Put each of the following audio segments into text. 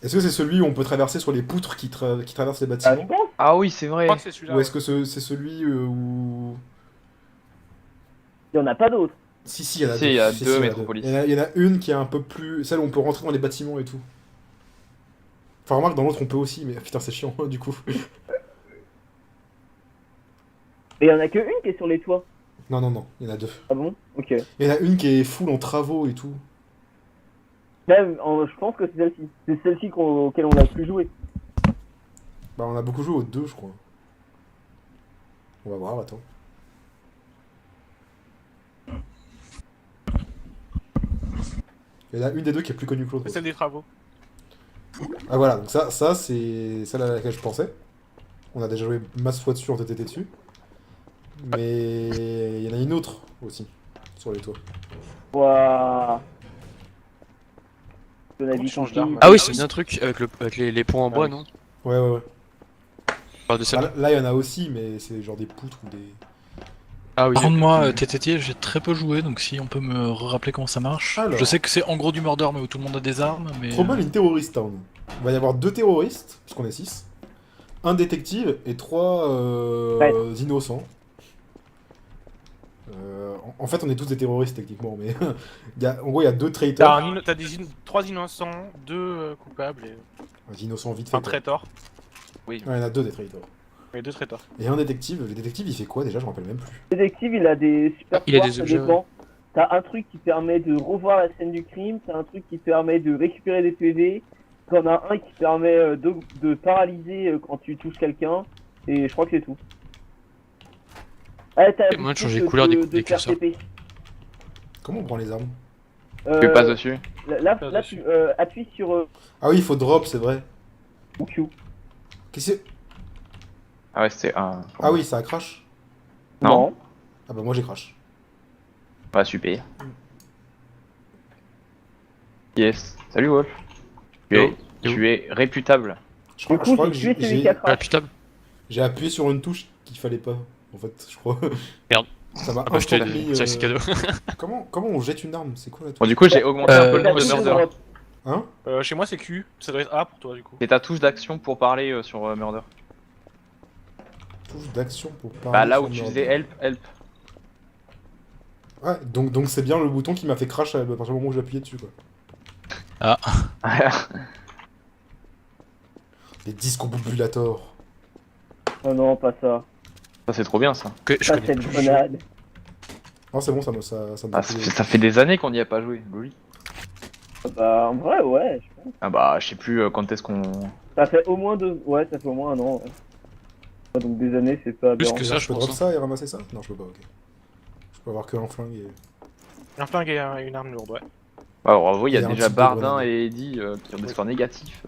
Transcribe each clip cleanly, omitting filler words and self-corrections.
Est-ce que c'est celui où on peut traverser sur les poutres qui traversent les Ah, je bâtiments? pense. Ah oui, c'est Je vrai. crois que c'est celui-là. Ou est-ce que c'est celui où... Il y en a pas d'autres. Si, il y en a Si, deux. il y a Si, deux il y en a deux. Métropolis. Il y en a une qui est un peu plus... Celle où on peut rentrer dans les bâtiments et tout. Enfin, remarque, dans l'autre, on peut aussi, mais putain, c'est chiant, du coup. Mais il y en a que une qui est sur les toits. Non, il y en a deux. Ah bon? Ok. Il y en a une qui est full en travaux et tout. Même, je pense que c'est celle-ci. C'est celle-ci auquel on a le plus joué. Bah, on a beaucoup joué aux deux, je crois. On va voir, attends. Il y en a une des deux qui est plus connue que l'autre. C'est celle des travaux. Ah voilà, donc ça c'est celle à laquelle je pensais. On a déjà joué masse fois dessus, on TTT dessus. Mais il y en a une autre aussi, sur les toits. Ouah. On a On dit change qu'on- d'arme. Ah oui, c'est bien un truc avec les ponts en bois, oui. non? Ouais. On parle de Ah, celle-là. là, il y en a aussi, mais c'est genre des poutres ou des... Ah oui. Par contre, moi, TTT, j'ai très peu joué, donc si on peut me rappeler comment ça marche. Alors. Je sais que c'est en gros du murder, mais où tout le monde a des armes, mais... Trouble in Terrorist Town. Il va y avoir 2 terroristes, puisqu'on est 6. Un détective et 3 innocents. En fait, on est tous des terroristes techniquement, mais en gros, il y a 2 traitors. T'as 3 innocents, 2 coupables et. Des innocents vite fait. Un quoi. traitor. Oui. Ouais, il y en a 2 des traitors. Et 2 traitors. Et un détective. Le détective, il fait quoi déjà? Je me rappelle même plus. Le détective, il a des super Il a pouvoirs, des ça objets, dépend. T'as un truc qui permet de revoir la scène du crime, t'as un truc qui permet de récupérer des PV, t'en as un qui permet de paralyser quand tu touches quelqu'un, et je crois que c'est tout. Ah, t'as Et moi, de le changer truc les couleurs des de faire curseurs. TP. Comment on prend les armes? Tu passes dessus. Là, tu appuies sur Ah oui, il faut drop, c'est vrai. Q. Qu'est-ce que... Ah ouais, c'était un. Ah oui, ça a crash. Non. Ah bah moi j'ai crash. Bah super. Yes. Salut Wolf. Yo. Tu es réputable. Je Du crois, coup, je crois que j'ai tué celui qui a Ah crash. putain. j'ai appuyé sur une touche qu'il fallait pas, en fait, je crois. Merde. Ça m'a Ah bah je t'ai instant mis, c'est cadeau. comment on jette une arme? C'est quoi la touche? Bon, du coup, j'ai augmenté un peu le T'as nombre de plus de murder. drop. Hein? Chez moi c'est Q, ça doit être A pour toi du coup. C'est ta touche d'action pour parler sur murder. Touche d'action pour parler. Bah là sur où tu murder. faisais help. Ouais, donc c'est bien le bouton qui m'a fait crash à partir du moment où j'ai appuyé dessus, quoi. Les discombobulator. Oh non, pas ça. Ça c'est trop bien ça. Que je Pas connais cette plus. grenade. Non, c'est bon, ça me Ah, ça fait des années qu'on n'y a pas joué. Loli. Bah, en vrai, ouais. Ah bah je sais plus quand est-ce qu'on. Ça fait au moins 2. Ouais, ça fait au moins 1 an. Ouais. Donc des années, c'est pas Plus aberrant. que ça, Je je peux pense. drop ça et ramasser ça? Non, je peux pas, ok. Je peux avoir que un flingue et... Un flingue et une arme lourde, ouais. Alors bravo, il y Il a y a un déjà type de Bardin grenade. et Eddie qui ont des scores négatifs.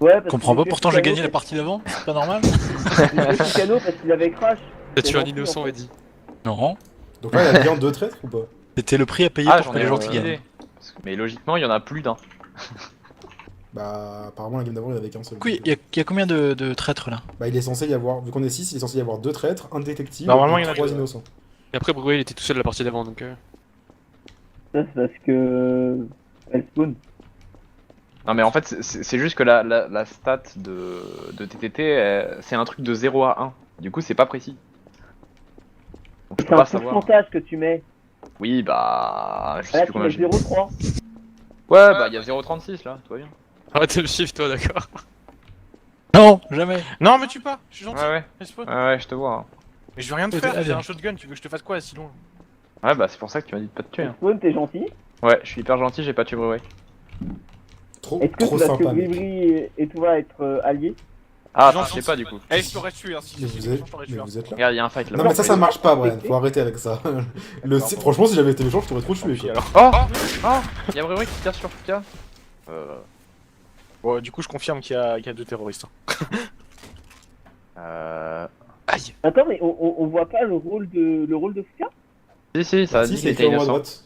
Ouais, parce Je comprends que pas, tué pourtant j'ai Tucano, gagné la partie d'avant, c'est pas normal? J'ai tué Tucano parce qu'il avait crash. T'as tué un gentil, innocent, en fait. Eddie. Non. Donc là, il y a bien 2 traîtres ou pas? C'était le prix à payer Ah pour j'en que ai les gens aucune qui gagnent. idée. Mais logiquement il y en a plus d'un. Bah, apparemment, la game d'avant, il y en avait qu'un seul. Oui, il y a combien de traîtres là? Bah, il est censé y avoir, vu qu'on est 6, il est censé y avoir 2 traîtres, un détective Normalement, et il y en a 3 deux, ouais. innocents. Et après, Bruel il était tout seul la partie d'avant, donc... Ça, c'est parce que. Elle spawn. Non mais en fait c'est juste que la stat de TTT c'est un truc de 0 à 1. Du coup c'est pas précis. Donc je C'est peux un pas savoir. pourcentage que tu mets. Oui bah je sais Là, plus tu combien mets j'ai. 0,3. Ouais bah il y a 0,36 là, tout va bien. Arrête de me suivre, toi, d'accord. Non, jamais. Non, mais tue pas, je suis gentil. Ouais Respawn. ouais je te vois. Hein. Mais je veux rien te Ouais, faire, allez. j'ai un shotgun, tu veux que je te fasse quoi sinon? Ouais bah c'est pour ça que tu m'as dit de pas te tuer. Hein. Spawn, t'es gentil. Ouais je suis hyper gentil, j'ai pas tué Bruel. Trop, Est-ce que trop c'est parce que sympa, mec. Bribri et tout va être alliés? Ah Gentil. je sais pas du coup. Eh, je t'aurais tué, hein, si Mais si, vous méchant, êtes, je t'aurais mais tué. vous êtes là. Regarde il y a un fight là. Non, mais ça marche pas, Brian. Faut arrêter avec ça. Franchement, si j'avais été méchant, je t'aurais trop tué, quoi. Alors. Oh il y a Bruel qui tire sur Fika. Bon, du coup, je confirme qu'il y a 2 terroristes. Aïe. Attends, mais on voit pas le rôle de Fuka? Si ça a Si, dit c'est qu'il écrit était en haut à innocent. droite.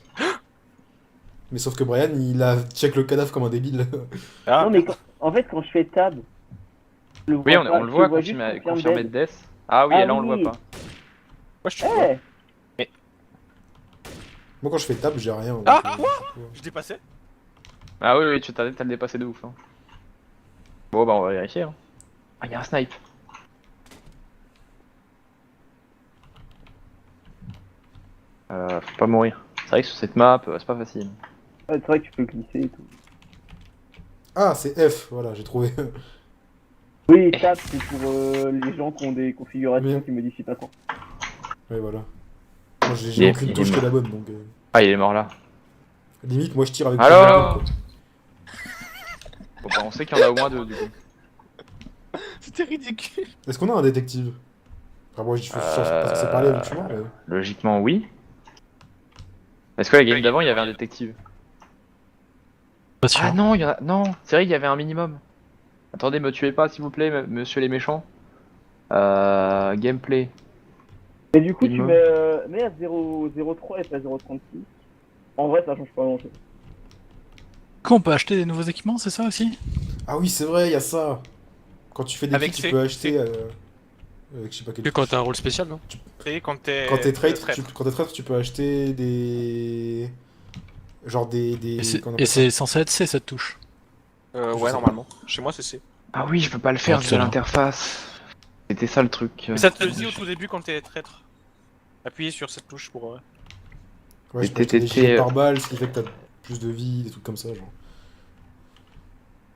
Mais sauf que Brian, il a check le cadavre comme un débile. Ah, Non, mais en fait, quand je fais tab. je le Oui vois pas, on le je voit juste confirmé de death. Ah oui Ah et là on le oui. voit pas. moi je tue. Eh, Moi, quand je fais table, j'ai rien. Ah, donc, quoi Je dépassais. Ah oui tu t'as le dépassé de ouf. Hein. Bon, bah, on va vérifier. Hein. Ah, y'a un snipe. Faut pas mourir. C'est vrai que sur cette map, c'est pas facile. Ah, c'est vrai que tu peux glisser et tout. Ah, c'est F, voilà, j'ai trouvé. Oui, tab, c'est pour les gens qui ont des configurations Oui. qui modifient pas tant. Ouais, voilà. Moi, j'ai aucune touche qui est la bonne, donc... Ah, il est mort là. Limite, moi, je tire avec... Alors quoi. Bon, bah, on sait qu'il y en a au moins deux, du coup. C'était ridicule. Est-ce qu'on a un détective? Enfin, moi, je suis censé parler avec Chouin, mais... Logiquement, oui. Est-ce que la game d'avant, il y avait un détective? Pas sûr. Ah non, il y en a... Non, c'est vrai qu'il y avait un minimum. Attendez, me tuez pas, s'il vous plaît, monsieur les méchants. Gameplay. Et du coup, tu Minimum. mets à 0,03 et pas 0,36. En vrai, ça change pas grand chose. Qu'on peut acheter des nouveaux équipements, c'est ça aussi? Ah oui, c'est vrai, il y a ça. Quand tu fais des Avec kits, tu ces- peux acheter... avec je sais pas quel... Que quand t'as un rôle spécial, non? C'est quand t'es. Quand t'es traître, traître. quand t'es traître, tu peux acheter des... Genre des... comment on Et appelle ça c'est censé être C cette touche. Je Ouais, sais normalement. Chez moi, c'est C. Ah oui, je peux pas le faire Oh, via tiens. l'interface. C'était ça le truc. Mais ça te le dit au tout début quand t'es traître. Appuyez sur cette touche pour. Ouais, je peux Les acheter des TTT, gilets par balle, ce qui fait que t'as plus de vie, des trucs comme ça, genre.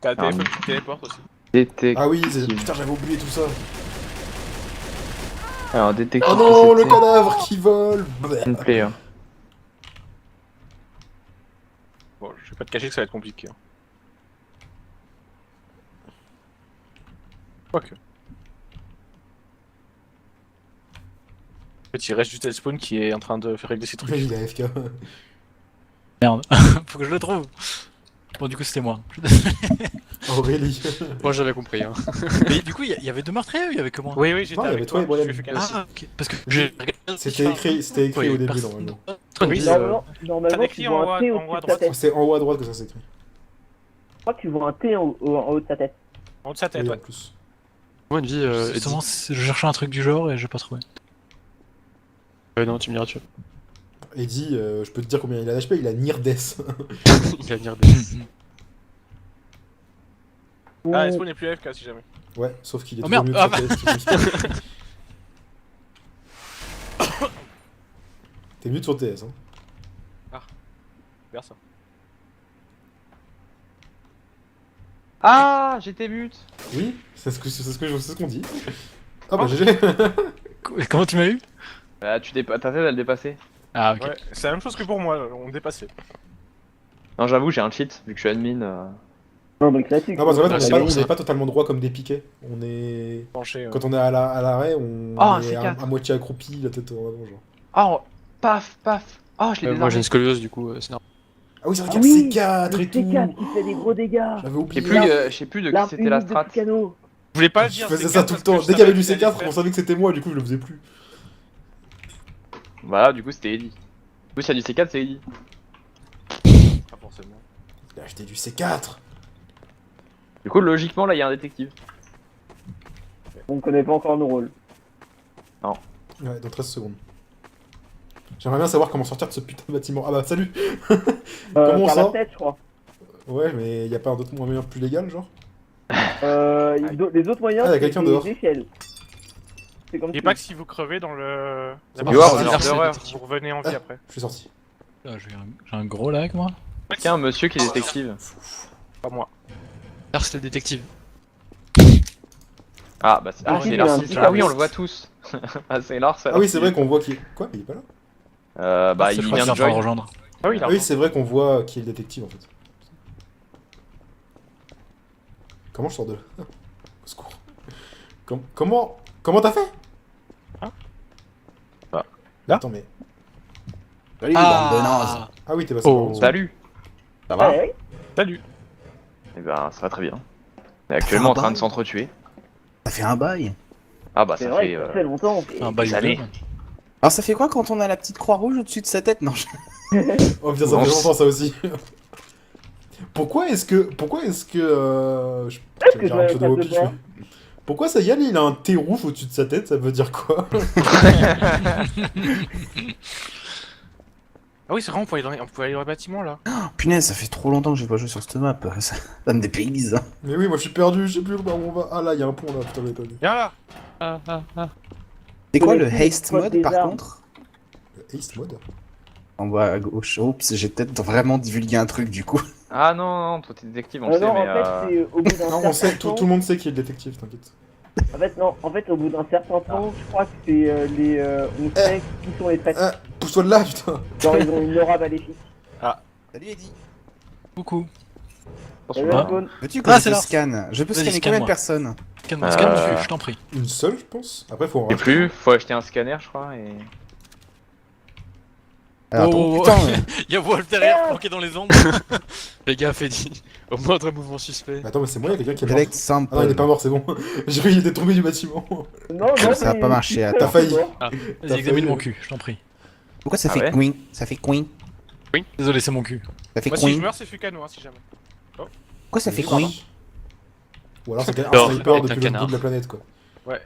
T'as le Ah, téléphone mais- qui te téléporte aussi. Détective. Ah oui, putain, j'avais oublié tout ça. Alors, détective. Oh non, le c'était cadavre qui vole. gameplay, hein. Bon, je vais pas te cacher que ça va être compliqué. Hein. Quoique. En fait, il reste juste Elspawn qui est en train de faire régler ses trucs. Il est AFK. Merde, faut que je le trouve. Bon, du coup, c'était moi. Aurélie. Moi j'avais compris. Hein. Mais du coup, il y avait deux meurtriers ou il y avait que moi? Oui, oui, j'étais Non, il y avec avait toi et je Brian. suis fait casser. Ah, ok. Parce que j'ai regardé. C'était écrit Oui, au début, personne normalement. d'autre Oui, dit, Normalement, t'as tu écrit en vois haut un à- T en au-dessus haut à de sa droite. tête. C'est en haut à droite que ça s'écrit. Je crois que tu vois un T en haut de sa tête. En haut de sa tête, Oui, en ouais. plus. Moi une vie. Justement, je cherchais un truc du genre et j'ai pas trouvé. Non, tu me diras tu. Eddie, je peux te dire combien il a d'HP, il a Nirdes. Il va venir des. Ah, Elspawn n'est plus AFK si jamais. Ouais, sauf qu'il est Oh, toujours merde. mieux Ah, de sur TS. T'es mieux sur TS, hein. Vers ça. Ah, j'étais mute. Oui, c'est ce qu'on dit. Ah bah GG. Comment tu m'as eu? Bah, ta tête, elle dépassait. Ah, ok. Ouais, c'est la même chose que pour moi, on dépassait. Non, j'avoue, j'ai un cheat, vu que je suis admin. Non, mais classique. Non, parce qu'en fait, Ah, on c'est n'est bon, ça. pas totalement droit comme des piquets. On est... Penché. Quand on est à l'arrêt, on Oh, un est C4. à moitié accroupi, la tête en avant, genre. Oh, paf, paf. Oh, je l'ai Moi j'ai désarmé. une scoliose du coup, c'est normal. Ah oui, c'est vrai Ah qu'il y a oui, le C4 Le et tout. C4 qui fait des gros dégâts. J'avais Je oublié. sais plus de qui L'arme c'était la unique de strat. Tucano. Je voulais pas le Je dire. faisais c'est ça quatre tout le parce temps. que Dès qu'il y avait je du savais qu'il allait C4, faire. on savait que c'était moi, du coup je le faisais plus. Voilà, du coup, c'était Eddie. Du coup, s'il y a du C4, c'est Eddie. Pas forcément. Il a acheté du C4. Du coup, logiquement, là, il y a un détective. On connaît pas encore nos rôles. Ouais, dans 13 secondes. J'aimerais bien savoir comment sortir de ce putain de bâtiment. Ah bah salut. Par on la sort tête, je crois. Ouais, mais y a pas un autre moyen plus légal, genre? Les autres moyens, Ah, y a c'est quelqu'un des dehors. échelles. C'est comme N'oubliez tu pas que si vous crevez dans le. C'est la pas partie grave, d'horreur, c'est d'horreur. détective. vous revenez en vie après. Je suis sorti. Là, j'ai un gros lag, moi. Tiens, un monsieur qui est détective. Pas moi. Là c'était le détective. Ah, bah, Ah, c'est oui, Lars. un petit Ah oui, on peu. le voit tous. Ah, c'est Lars. Ah oui, c'est vrai qu'on voit qui est... Quoi? Mais il est pas là? Bah, Je il crois vient qu'il est en de train de join. rejoindre. Ah oui, il a Ah oui, c'est vrai qu'on voit qui est le détective, en fait. Comment je sors de là? Au secours. Comment t'as fait? Hein? Bah. Là? Attends, mais... Salut, bande de nazes. Ah oui, t'es passé Oh. par en Salut. Ça va? Ouais, Salut. Eh ben, ça va très bien. On est actuellement en train de s'entretuer. Ça fait un bail. Ah bah, c'est ça vrai, fait... ça fait longtemps. Un bail Des ou deux, années. même. Alors ça fait quoi quand on a la petite croix rouge au-dessus de sa tête? Non, Oh putain, ça Non, fait je- longtemps ça aussi. Pourquoi est-ce que... je... Est-ce que j'allais dire un je pseudo au vais pitch, faire mais- Pourquoi ça y est, il a un T rouge au-dessus de sa tête? Ça veut dire quoi? Ah oui, c'est vrai, on peut aller dans les bâtiments là. Oh, punaise, ça fait trop longtemps que j'ai pas joué sur cette map. Ça me dépayse. Hein. Mais oui, moi je suis perdu, je sais plus où on va. Ah là, il y a un pont là, putain, j'avais pas vu. Viens là. C'est quoi Mais le si, haste code mode des par armes. contre? Haste mode. En bas à gauche. Oups, j'ai peut-être vraiment divulgué un truc du coup. Ah non, non, toi t'es détective, on le sait, Non, mais. en fait, c'est au bout d'un Non, on sait, certain tout temps. le monde sait qui est le détective, t'inquiète. En fait, non, en fait, au bout d'un certain temps, je crois que c'est on sait qui sont les traîtres. Ah, pousse-toi de là, putain. Genre, ils ont une aura maléfique. Salut Eddie. Coucou. Salut, Ah. Antoine. Veux-tu que Ah, je c'est te là. scanne? Je peux Vas-y, scanner combien de scanne-moi. personnes? Calme-moi, calme-moi, je t'en prie. Une seule, je pense. Après, faut en Et rajouter. plus, faut acheter un scanner, je crois, et. Alors, Oh, attends, oh, putain, Il y a Wolf derrière, planqué dans les ombres. Les gars, fait dit. Au moindre mouvement suspect. Attends, mais c'est moi, il y a quelqu'un qui est mort. select sample. Ah non, il est pas mort, c'est bon. J'ai cru qu'il était tombé du bâtiment. Non, non, Ça a mais- pas marché, attends. T'as failli. Ah, T'as vas-y, examine failli, mon cul, je t'en prie. Pourquoi ça Ah fait ouais queen? Ça fait queen? Désolé, c'est mon cul. Ça fait Moi, si je queen? meurs, c'est Fukano, hein, si jamais. Pourquoi ça fait Pardon. queen? Ou alors c'est un Alors, sniper avec un depuis le bout canard. de la planète, quoi. Ouais.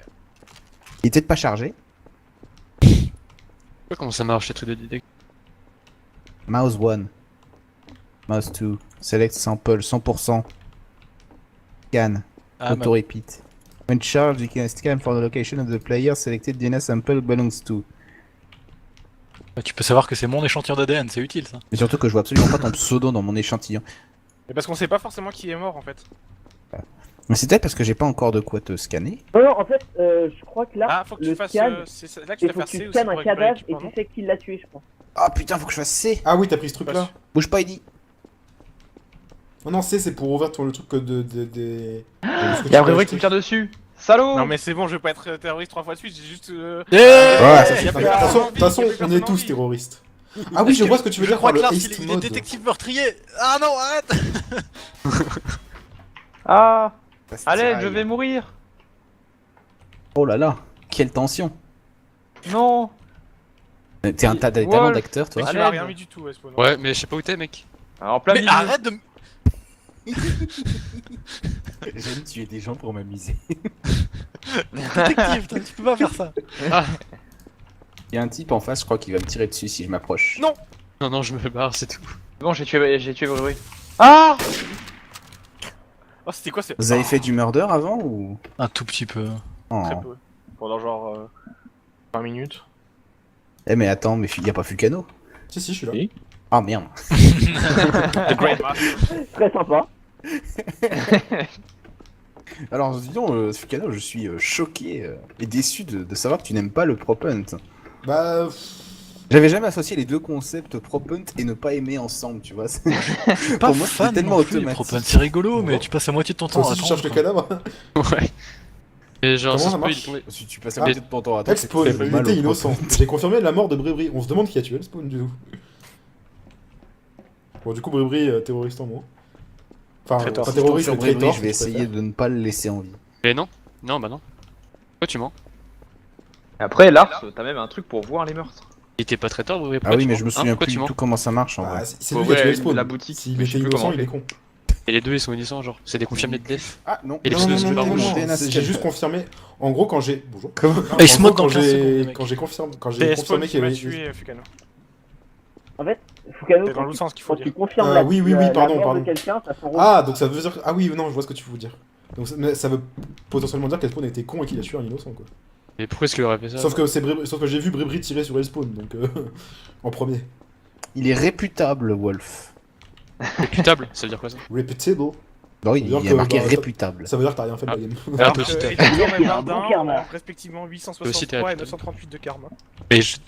Il est peut-être pas chargé. Je sais pas comment ça marche, ces trucs de détective. Mouse 1. Mouse 2. Select sample 100%. Scan. Ah, Auto repeat. When charged, you can scan for the location of the player selected DNA sample belongs to. tu peux savoir que c'est mon échantillon d'ADN, c'est utile ça. Mais surtout que je vois absolument pas ton pseudo dans mon échantillon. Mais parce qu'on sait pas forcément qui est mort en fait. Mais c'est peut-être parce que j'ai pas encore de quoi te scanner. Non, non, en fait, je crois que là, Ah, faut que le tu fasses. scan, C'est là que tu il vas faut faire que C tu aussi scannes pour un récupérer cadavre et l'équipement, tu non sais qui l'a tué, je crois. Ah putain, faut que je fasse C. Ah oui, t'as pris ce truc-là. Bouge pas, Eddie. Non, non, c'est pour ouvrir le truc des. Y'a un vrai qui me tire dessus! Salaud! Non mais c'est bon, je vais pas être terroriste 3 fois de suite, j'ai juste. Ouais, De y a toute pas façon, envie, de toute façon, y a plus on est personne tous envie. terroristes. Ah oui, je vois ce que tu veux Je dire crois par que le Lars, haste il est mode. détective meurtrier. Ah non, arrête. Ah! Ça se Allez, tiraille. je vais mourir! Oh là là, quelle tension. Non! T'es un tas Wolf. talent d'acteur, toi. Mais tu Allez, m'as rien bon. mis du tout, Espo. non. Ouais, mais je sais pas où t'es, mec. Alors, en plein Mais milieu. arrête de me. J'aime tuer des gens pour m'amuser. Détective, tu peux pas faire ça. Il y a un type en face, je crois, qui va me tirer dessus si je m'approche. Non. Non, non, je me barre, c'est tout. Bon, j'ai tué Bruy. Ah! Oh, c'était quoi c'est... Vous avez fait du murder avant ou Un tout petit peu. Oh. Très peu. Pendant genre 20 minutes. Eh mais attends, mais y a pas Fukano? Si, si, je suis là. Oui. Ah merde. The Grand Master. Très sympa. Alors disons, Fukano, je suis choqué et déçu de savoir que tu n'aimes pas le prop hunt. Bah. J'avais jamais associé les deux concepts prop hunt et ne pas aimer ensemble, tu vois. Pas Pour moi, c'était fan tellement non plus, automatique. Propane, c'est rigolo, mais tu passes la moitié de ton Toi temps à aussi, tu cherches le attendre. cadavre. Ouais. Et genre, Comment ça ça se peut, il marche est tombé. Si tu passes Ah. la moitié de ton temps à attendre, c'est que Expo, tu il fais mal était au prop innocent. hunt. J'ai confirmé la mort de Brébry. On se demande qui a tué le spawn du coup. Bon, du coup, Brébry, terroriste en moins. Enfin, Traiteur. pas Si je tombe terroriste, sur mais Brévry, traitor. je vais essayer de ne pas le laisser en vie. Mais non. Non, bah non. Pourquoi tu mens? Après, Lars, t'as même un truc pour voir les meurtres. Il était pas traiteur, vous Ah oui, mais je me souviens Pourquoi plus tu du mens? tout comment ça marche en Ah, vrai. c'est lui qui a tué le spawn. la boutique, S'il mais je était sais plus innocent, comment il est con. Et les deux, ils sont innocents, genre. C'est des confirmés de def. Ah non, Et les Non, non, pseudos, non, c'est non, pas non, rouge. non, DNA j'ai scan. juste confirmé. En gros, quand j'ai. Bonjour. Et il se En moque gros, dans 15 secondes, les mecs. quand j'ai confirmé C'est Spawn qu'il qui y m'a avait. tué Fukano. En fait, Fukano, C'est dans l'autre sens qu'il faut quand tu dire. confirmes Ah, la, oui, oui, la- oui, la pardon, mort pardon. de quelqu'un, ça s'enroule. Ah, donc ça veut dire. Ah oui, non, je vois ce que tu veux dire. Donc mais ça veut potentiellement dire qu'Espawn était con et qu'il a tué un innocent, quoi. Mais pourquoi est-ce qu'il aurait fait ça? Sauf que j'ai vu Brébry tirer sur Respawn, donc en premier. il est réputable, Wolf. Réputable, ça veut dire quoi ça? Reputable. Bah oui, C'est-à-dire il y a que, marqué bah, réputable. Ça veut dire que t'as rien fait de la game. Ah, Alors toi que aussi, t'as- étudiants dans le Il y a un jardin bon karma. ont respectivement Toi aussi, 863 t'es et réputé. 938 de karma.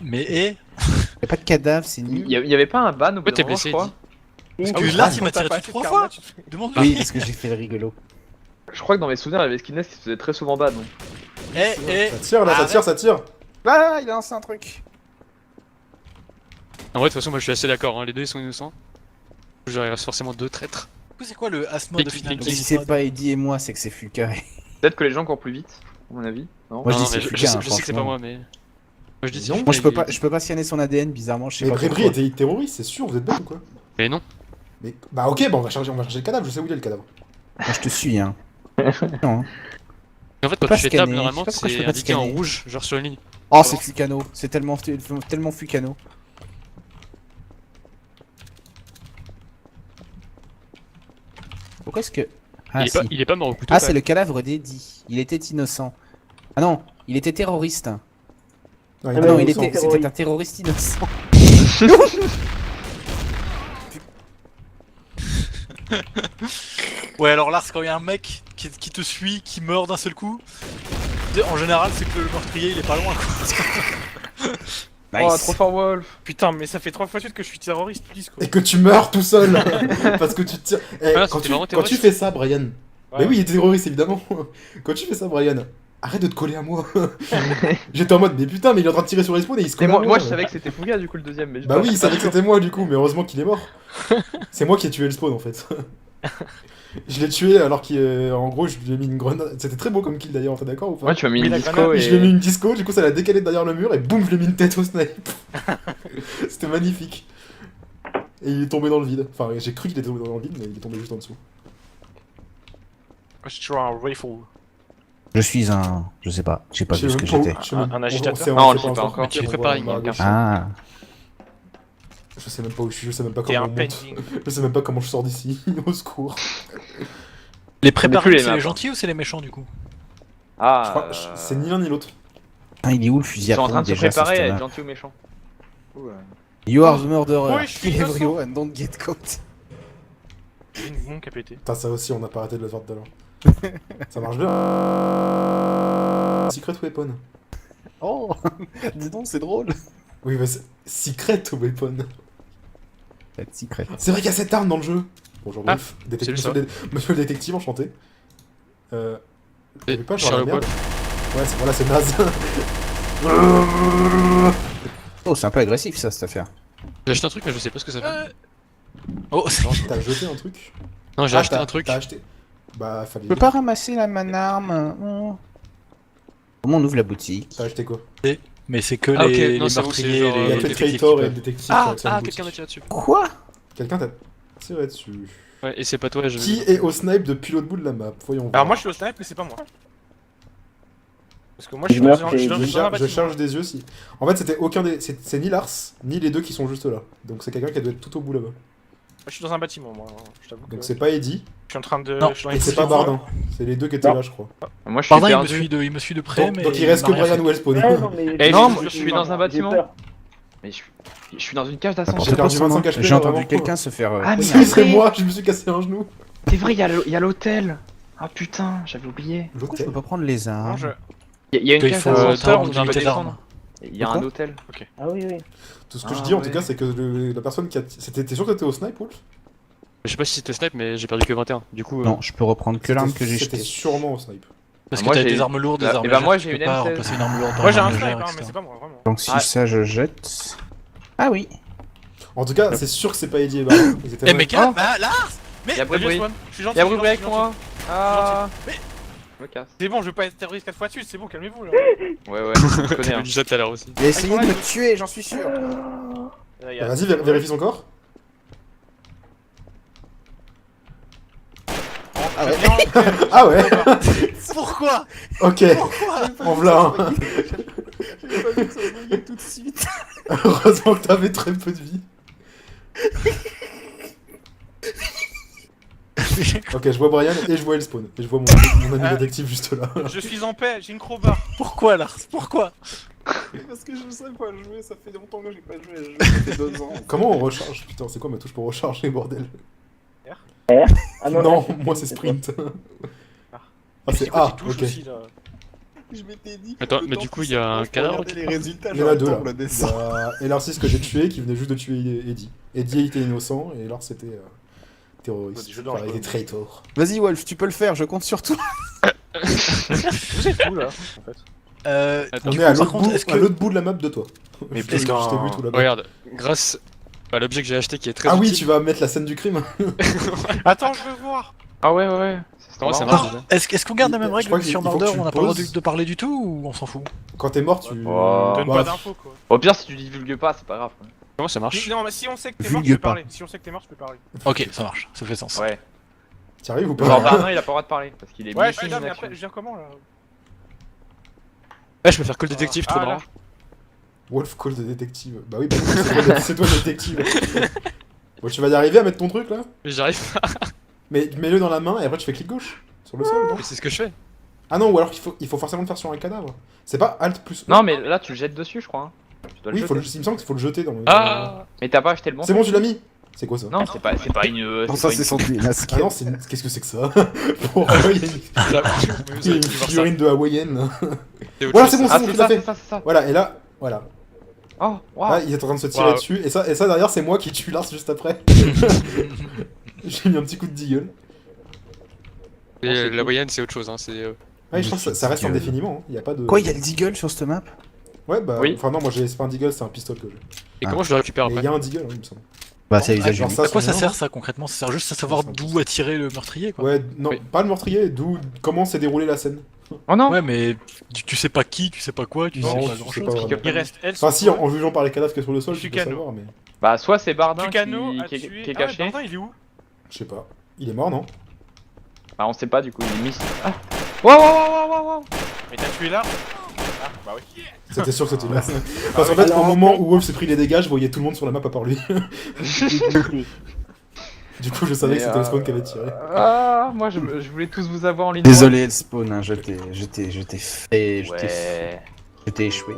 Mais Y a pas de cadavre, c'est Il nul. y avait pas un ban au bout Ouais, t'es d'un moment, blessé, je crois. Parce Ah que oui, là, ah, il m'a T'as tiré pas dessus assez de 3 karma, fois. tu te fais- Demande-lui. Oui, parce que j'ai fait le rigolo. Je crois que dans mes souvenirs, il y avait Skinless qui se faisait très souvent ban. Donc. Ça tire là, ça tire, ça tire. Ah, il a lancé un truc. En vrai, de toute façon, moi je suis assez d'accord, hein. Les deux ils sont innocents. Il reste forcément deux traîtres. Du coup, c'est quoi le Asmode au Clic, final? clic, Si c'est pas Eddie et moi, c'est que c'est Fuka. Peut-être que les gens courent plus vite, à mon avis. Non Moi, je Non, dis non, mais c'est je Fuka, sais hein, je sais que c'est pas franchement. moi, mais. Moi je dis Disons. Moi, je peux pas scanner son ADN, bizarrement, je sais Mais pas Brébry pourquoi. était terroriste, c'est sûr, vous êtes bête ou quoi? Mais non. Mais bah ok, bah on va chercher le cadavre, je sais où il est le cadavre. Moi, je te suis, hein. Non. hein. En fait, quand pas tu fais scanner, table, je normalement, sais pas pourquoi je c'est peux pas indiqué en scanner. rouge, genre sur la ligne. Oh, c'est Fukano. C'est tellement Fukano. pourquoi est-ce que... il, Ah, est si. pas, il est pas mort au couteau. Ah, quand c'est le cadavre d'Eddie. Il était innocent. Ah non, il était terroriste. Non, Ah était Non, innocent. c'était un terroriste innocent. Ouais, alors Lars, quand il y a un mec qui te suit, qui meurt d'un seul coup, en général, c'est que le meurtrier il est pas loin quoi. Oh, trop fort Wolf. Putain, mais ça fait 3 fois de suite que je suis terroriste, please quoi. Et que tu meurs tout seul parce que tu te tires. Eh, Ah, quand, c'était tu, vraiment quand tu terroriste. fais ça, Brian. Ouais. Mais oui, il est terroriste évidemment. Quand tu fais ça, Brian, arrête de te coller à moi. J'étais en mode, mais putain, mais il est en train de tirer sur Respawn et il se Et colle à moi, moi. je savais que c'était Fuga du coup le deuxième, mais Bah oui, il savait que c'était moi du coup, mais heureusement qu'il est mort. C'est moi qui ai tué le spawn en fait. Je l'ai tué alors qu'en gros je lui ai mis une grenade. C'était très beau comme kill d'ailleurs, t'es d'accord ou pas? Ouais, tu m'as mis Oui, une la disco grenade, et... Je lui ai mis une disco, du coup ça l'a décalé derrière le mur et boum, je lui ai mis une tête au snipe. C'était magnifique. Et il est tombé dans le vide. Enfin, j'ai cru qu'il était tombé dans le vide, mais il est tombé juste en dessous. Je suis toujours un rifle. Je suis un... Je sais pas, j'ai pas Je vu sais ce que même pas j'étais. où- je sais même- Un agitateur. sait- Non, on sait le sait pas encore. Tu es On préparé, voit- Nick. Ah, Je sais même pas où je suis, je sais même pas T'es comment un on monte. pending. Je sais même pas comment je sors d'ici. Au secours. Les plus préparés, les c'est maps. les gentils ou c'est les méchants du coup? Je Ah, crois c'est ni l'un ni l'autre. putain, il est où le fusil Ils à sont en pompe train de se déjà sur préparer cette à être map gentils ou méchants. Ouh, You are the murderer. Oui, je suis Kill innocent. everyone, don't get caught. J'ai une bombe qui a pété. Putain, ça aussi, on n'a pas arrêté de le faire tout à l'heure. Ça marche bien. Secret Weapon. Oh, dis donc, c'est drôle. Oui, mais c'est Secret Weapon. La secret. C'est vrai qu'il y a cette arme dans le jeu. Bonjour, Ah, bref. c'est lui, Monsieur, Monsieur le détective, enchanté. Et T'as pas, Sherlock genre, la merde. Ouais, voilà, c'est naze. Oh, c'est un peu agressif ça, cette affaire. J'ai acheté un truc, mais je sais pas ce que ça fait. Oh, T'as jeté un truc? Non, j'ai Ah, acheté t'as- un truc. T'as acheté? Bah, fallait. Je peux pas ramasser la manarme. Oh. Comment on ouvre la boutique? T'as acheté quoi? mais c'est que Ah, ok, les non, c'est bon, meurtriers, c'est genre, Il y a les que le détectives traitor qui et le peuvent- détective Ah, qui ont accès à la quelqu'un boutique. m'a tiré dessus. Quoi? Quelqu'un t'a tiré dessus. Ouais, et c'est pas toi, je. Qui est au snipe depuis l'autre bout de la map? Voyons voir. Alors moi je suis au snipe, mais c'est pas moi. Parce que moi je Je suis meurs, dans, c'est- je suis dans Je un charge, bâtiment. je charge des yeux si. En fait, c'était aucun des. C'est ni Lars, ni les deux qui sont juste là. Donc c'est quelqu'un qui doit être tout au bout là-bas. Moi, je suis dans un bâtiment, moi. Je t'avoue que Donc je c'est pas Eddie, suis en train de. Non, je suis dans et les c'est pas positions. Bardin. C'est les deux qui étaient Non. là, je crois. Moi je suis Pardon, perdu. il me suit de près, mais. Donc il reste que m'a rien Brian fait. Wellspawn. Ouais, non, mais... Eh, non, j'ai- moi, je suis j'ai- dans un j'ai bâtiment. peur. Mais je suis dans une cage N'importe d'ascenseur. J'ai perdu quoi, 25 moi. HP, J'ai entendu vraiment. quelqu'un se faire. Ah, mais Ce serait arrête. moi, je me suis cassé un genou. C'est vrai, il y a l'hôtel. Ah putain, j'avais oublié. Pourquoi je peux pas prendre les Non, armes? je... Il y a une Il cage faut d'ascenseur t'as où tu peux unité descendre. d'armes. Il y a Quoi un hôtel. Ah oui, oui. Tout ce que Ah, je dis en tout ouais. cas, c'est que la personne qui a. T'es sûr que t'étais au snipe, Wolf? Je sais pas si c'était snipe, mais j'ai perdu que 21. Du coup. Non, je peux reprendre que l'arme que j'ai C'était jetée. sûrement au snipe. Parce que Moi, t'as j'ai- des armes lourdes, des Ah, armes et bah, moi, légères, j'ai tu une peux pas M16. remplacer une arme lourde par Moi j'ai une un arme snipe, légère, hein, mais etc. c'est pas moi, vraiment. Donc si Ah. ça je jette. Ah oui. En tout cas, c'est sûr que c'est pas Eddie et Bardin. Ils étaient Eh, là. mais quel. Bah, Lars! Mais. Y'a bruit, Salut, Swan. Je suis gentil. Y'a je suis bruit avec gentil, je moi. Ah. Mais- Je me casse. C'est bon, je veux pas être terroriste 4 fois dessus, c'est bon, calmez-vous là. Ouais, ouais, je connais. J'ai Hein. vu ça tout à l'heure aussi. Il a essayé de me tuer, j'en suis sûr. Bah, vas-y, vérifie son corps. Ah ouais. Ah ouais. Pourquoi? Ok. Pourquoi? En v'là un. J'ai pas vu que ça bouillait tout de suite. Heureusement que t'avais très peu de vie. Ok, je vois Brian et je vois Elspawn. Et je vois mon ami Ah. détective juste là. Je suis en paix, j'ai une crowbar. Pourquoi, Lars? Pourquoi? Parce que je sais pas jouer, ça fait longtemps que j'ai pas joué, ça fait 2 ans. Comment on recharge? Putain, c'est quoi ma touche pour recharger, bordel? Ah Non, moi c'est sprint. Ah, c'est quoi A, qui touche ok. aussi là? Je m'étais dit. Attends, mais du coup, il y a un cadavre qui les résultats, Il y en a deux là. le Il y dessin. a LR6 que j'ai tué qui venait juste de tuer Eddie. Eddie était innocent et Lars était terroriste. Je dors, Enfin, je il était dors. traitor. Vas-y Wolf, tu peux le faire, je compte sur toi. Vous êtes où là en fait? Attends, On Du est à coup, par l'autre contre, bout, est-ce à que- l'autre bout de la map de toi. Mais Je t'ai vu tout là-bas. regarde, grâce à l'objet que j'ai acheté qui est très Ah oui, utile. tu vas mettre la scène du crime. Attends, je veux voir. Ah ouais, ouais, ouais. En vrai, ça marrant. marche déjà. Est-ce qu'on garde la même Je règle crois que qu'il sur faut que Murder tu où on n'a pas le droit poses. de parler du tout ou on s'en fout? Quand t'es mort, tu. Oh. Donne bah, pas d'infos quoi. Au pire, si tu divulgues pas, c'est pas grave. quoi. Comment ça marche? Non, mais si on sait que t'es mort, Vulgue je peux pas. parler. Si on sait que t'es mort, je peux parler. Ok, ça marche, ça fait sens. Ouais. T'y arrives ou Genre, pas? Bardin, il a pas le droit de parler parce qu'il est Ouais, je missing suis là, in mais action. après, je viens comment là? Eh, je peux faire que le détective, trop Ah, marrant. là. Wolf call de détective. Bah oui, bah, c'est toi le détective. Bon, tu vas y arriver à mettre ton truc là? Mais j'arrive pas. Mais mets-le dans la main et après tu fais clic gauche sur le sol, non? Mais c'est ce que je fais. Ah non, ou alors il faut forcément le faire sur un cadavre. C'est pas Alt plus E. Non, mais là, tu le jettes dessus, je crois. Hein. Tu dois le Oui, jeter. il me semble qu'il faut le jeter dans le. Ah Mais t'as pas acheté le bon. C'est bon, tu l'as mis. C'est quoi ça? Non, c'est pas une. Non, ça, pas c'est une- son masque. Ah non, qu'est-ce que c'est que ça? Pourquoi il y a une, il y a une figurine de hawaïenne? Voilà, c'est bon, Ah, c'est bon, c'est tu ça, l'as fait. c'est ça, c'est ça. Voilà, et là, voilà. Oh, waouh. Là, il est en train de se tirer Waouh. dessus, et ça derrière, c'est moi qui tue Lars juste après. J'ai mis un petit coup de deagle. Et la moyenne, c'est autre chose. Hein. C'est. Ouais, je pense que ça reste Deagle. indéfiniment, hein. Il y a pas de. Quoi, il y a le Deagle sur cette map? Ouais, bah. Oui. Enfin, non, moi, c'est pas un deagle, c'est un pistolet que j'ai. Et Ah. comment je le récupère Mais il après? y a un deagle, hein, il me semble. Bah, c'est à Ah, usage genre unique. ça, À quoi c'est ça bien. sert ça concrètement? Ça sert juste à savoir C'est un d'où peu- attirer le meurtrier quoi. Ouais, non, Oui. pas le meurtrier, comment s'est déroulée la scène. Oh non. Ouais, mais tu sais pas qui, tu sais pas quoi, tu Non, sais tu pas sais grand pas chose. vraiment. Il reste elle. Enfin, si, en jugeant par les cadavres qu'il y a sur le sol, tu peux Tucano. savoir, mais. Bah, soit c'est Bardin Tucano a qui tué. est Ah ouais, caché. Bardin, il est où? Je sais pas. Il est mort, non? Bah, on sait pas du coup, il est mis. Ah. Waouh, waouh, waouh, waouh, waouh. Mais t'as tué là? Ah, bah oui. C'était sûr que c'était là. Parce qu'en fait, au moment où Wolf s'est pris les dégâts, je voyais tout le monde sur la map à part lui. Du coup, je savais que c'était le spawn qui avait tiré. Ah, moi je voulais tous vous avoir en ligne. Désolé, El Spawn, hein, je t'ai Ouais. échoué.